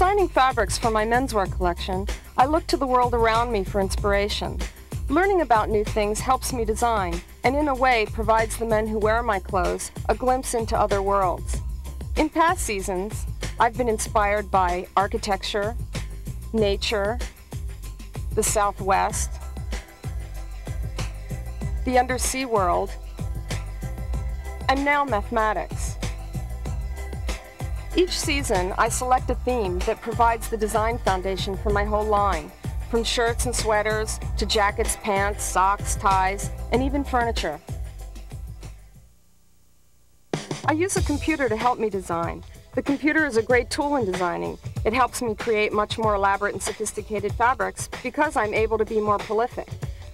designing fabrics for my menswear collection, I look to the world around me for inspiration. Learning about new things helps me design, and in a way provides the men who wear my clothes a glimpse into other worlds. In past seasons, I've been inspired by architecture, nature, the Southwest, the undersea world, and now mathematics. Each season, I select a theme that provides the design foundation for my whole line, from shirts and sweaters to jackets, pants, socks, ties, and even furniture. I use a computer to help me design. The computer is a great tool in designing. It helps me create much more elaborate and sophisticated fabrics because I'm able to be more prolific,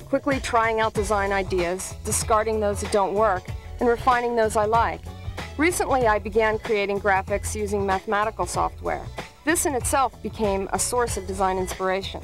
quickly trying out design ideas, discarding those that don't work, and refining those I like. Recently, I began creating graphics using mathematical software. This in itself became a source of design inspiration.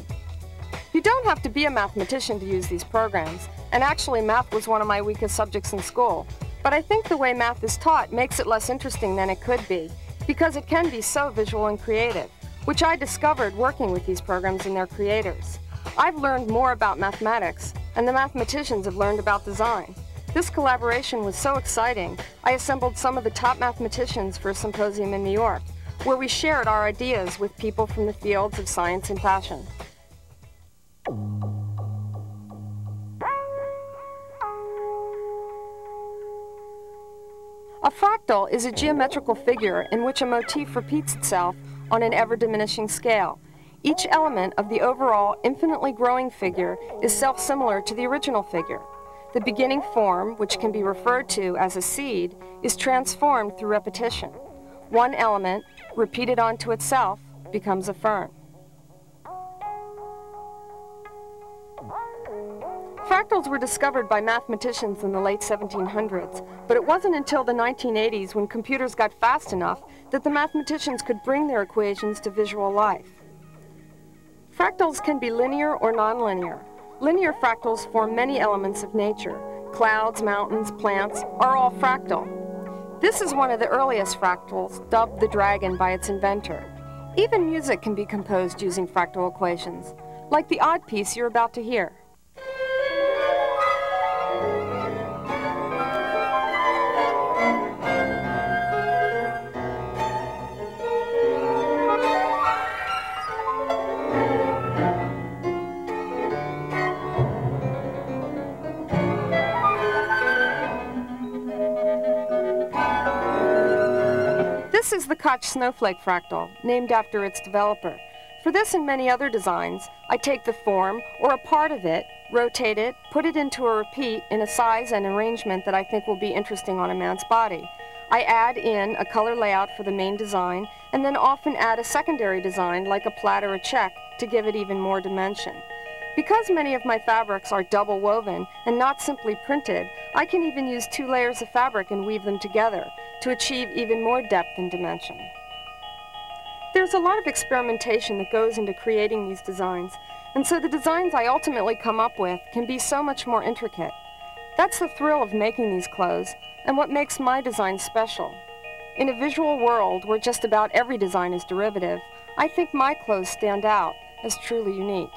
You don't have to be a mathematician to use these programs, and actually math was one of my weakest subjects in school. But I think the way math is taught makes it less interesting than it could be, because it can be so visual and creative, which I discovered working with these programs and their creators. I've learned more about mathematics, and the mathematicians have learned about design. This collaboration was so exciting, I assembled some of the top mathematicians for a symposium in New York, where we shared our ideas with people from the fields of science and fashion. A fractal is a geometrical figure in which a motif repeats itself on an ever-diminishing scale. Each element of the overall infinitely growing figure is self-similar to the original figure. The beginning form, which can be referred to as a seed, is transformed through repetition. One element, repeated onto itself, becomes a fern. Fractals were discovered by mathematicians in the late 1700s, but it wasn't until the 1980s when computers got fast enough that the mathematicians could bring their equations to visual life. Fractals can be linear or nonlinear. Linear fractals form many elements of nature. Clouds, mountains, plants are all fractal. This is one of the earliest fractals, dubbed the dragon by its inventor. Even music can be composed using fractal equations, like the odd piece you're about to hear. This is the Koch snowflake fractal, named after its developer. For this and many other designs, I take the form, or a part of it, rotate it, put it into a repeat in a size and arrangement that I think will be interesting on a man's body. I add in a color layout for the main design, and then often add a secondary design like a plait or a check to give it even more dimension. Because many of my fabrics are double woven and not simply printed, I can even use 2 layers of fabric and weave them together to achieve even more depth and dimension. There's a lot of experimentation that goes into creating these designs, and so the designs I ultimately come up with can be so much more intricate. That's the thrill of making these clothes, and what makes my design special. In a visual world where just about every design is derivative, I think my clothes stand out as truly unique.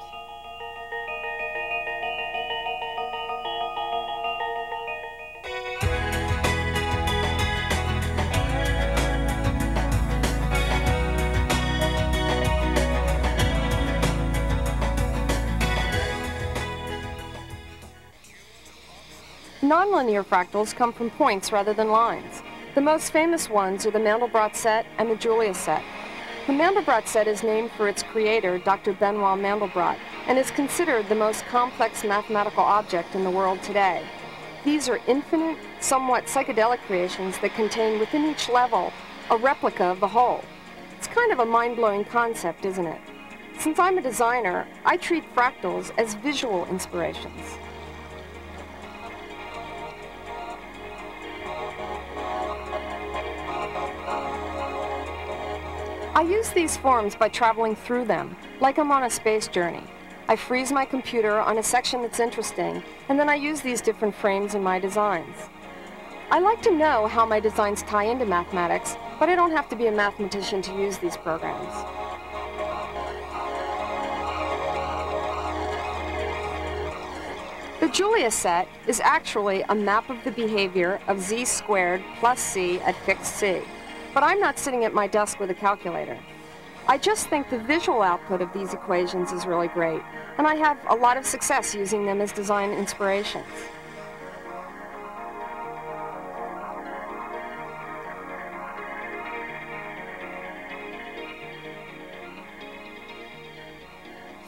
Nonlinear fractals come from points rather than lines. The most famous ones are the Mandelbrot set and the Julia set. The Mandelbrot set is named for its creator, Dr. Bernt Wahl Mandelbrot, and is considered the most complex mathematical object in the world today. These are infinite, somewhat psychedelic creations that contain within each level a replica of the whole. It's kind of a mind-blowing concept, isn't it? Since I'm a designer, I treat fractals as visual inspirations. I use these forms by traveling through them, like I'm on a space journey. I freeze my computer on a section that's interesting, and then I use these different frames in my designs. I like to know how my designs tie into mathematics, but I don't have to be a mathematician to use these programs. The Julia set is actually a map of the behavior of z squared plus c at fixed c. But I'm not sitting at my desk with a calculator. I just think the visual output of these equations is really great, and I have a lot of success using them as design inspirations.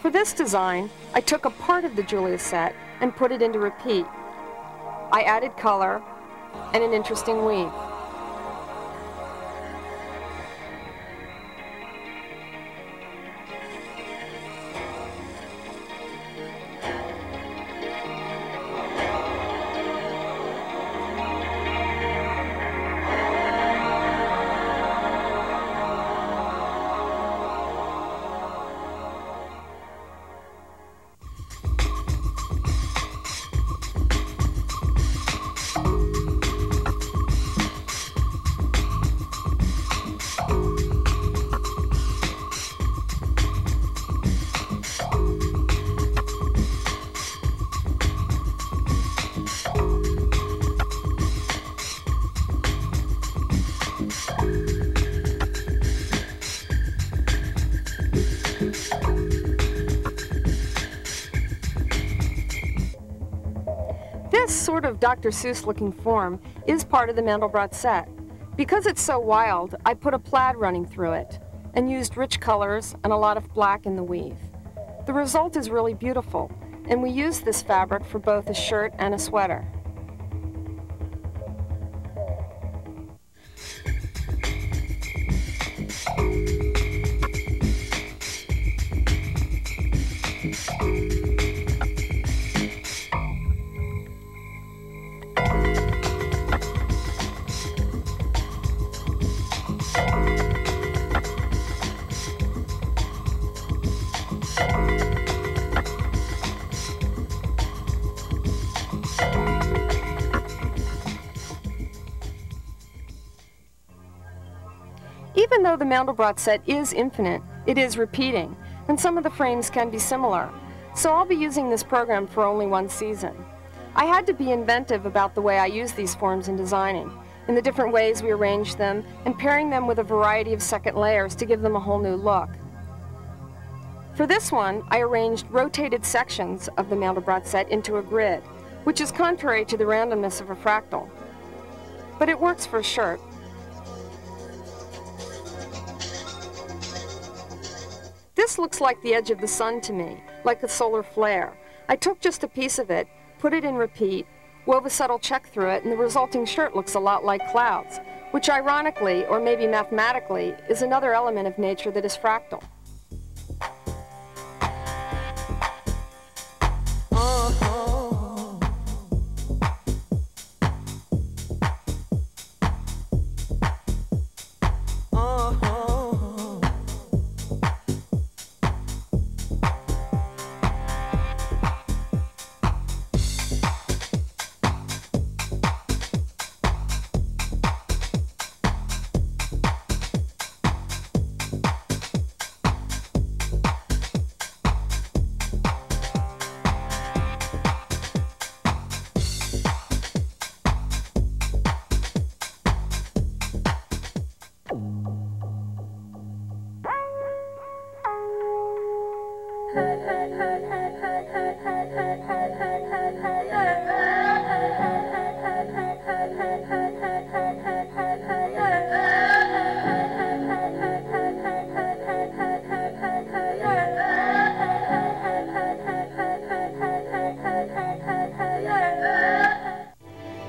For this design, I took a part of the Julia set and put it into repeat. I added color and an interesting weave. This sort of Dr. Seuss-looking form is part of the Mandelbrot set. Because it's so wild, I put a plaid running through it and used rich colors and a lot of black in the weave. The result is really beautiful, and we use this fabric for both a shirt and a sweater. Even though the Mandelbrot set is infinite, it is repeating, and some of the frames can be similar. So I'll be using this program for only one season. I had to be inventive about the way I use these forms in designing, in the different ways we arrange them, and pairing them with a variety of second layers to give them a whole new look. For this one, I arranged rotated sections of the Mandelbrot set into a grid, which is contrary to the randomness of a fractal. But it works for a shirt. This looks like the edge of the sun to me, like a solar flare. I took just a piece of it, put it in repeat, wove a subtle check through it, and the resulting shirt looks a lot like clouds, which ironically, or maybe mathematically, is another element of nature that is fractal.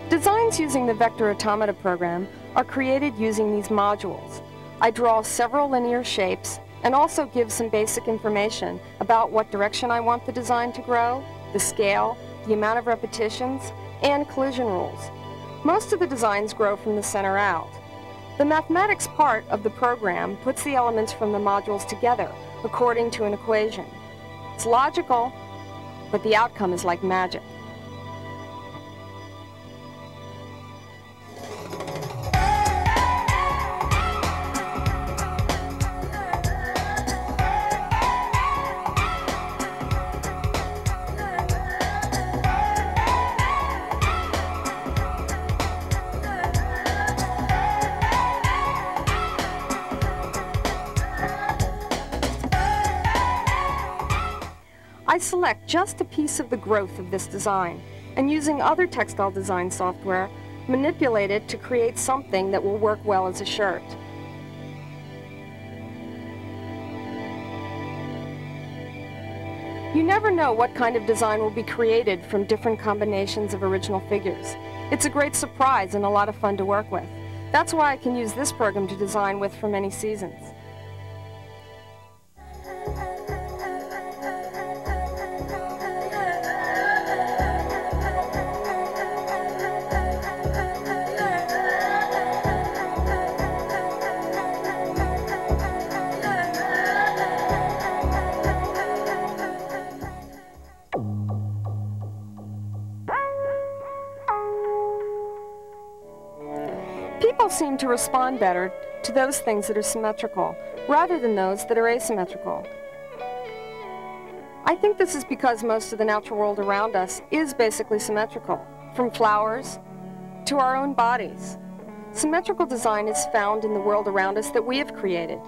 Designs using the Vector Automata program are created using these modules. I draw several linear shapes and also give some basic information about what direction I want the design to grow, the scale, the amount of repetitions, and collision rules. Most of the designs grow from the center out. The mathematics part of the program puts the elements from the modules together according to an equation. It's logical, but the outcome is like magic. select just a piece of the growth of this design, and using other textile design software, manipulate it to create something that will work well as a shirt. You never know what kind of design will be created from different combinations of original figures. It's a great surprise and a lot of fun to work with. That's why I can use this program to design with for many seasons. People seem to respond better to those things that are symmetrical, rather than those that are asymmetrical. I think this is because most of the natural world around us is basically symmetrical, from flowers to our own bodies. Symmetrical design is found in the world around us that we have created,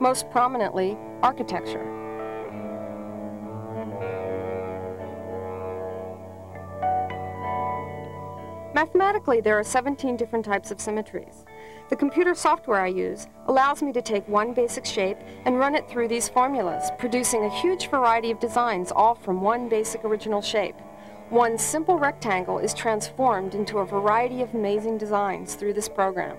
most prominently, architecture. Mathematically, there are 17 different types of symmetries. The computer software I use allows me to take one basic shape and run it through these formulas, producing a huge variety of designs, all from one basic original shape. One simple rectangle is transformed into a variety of amazing designs through this program.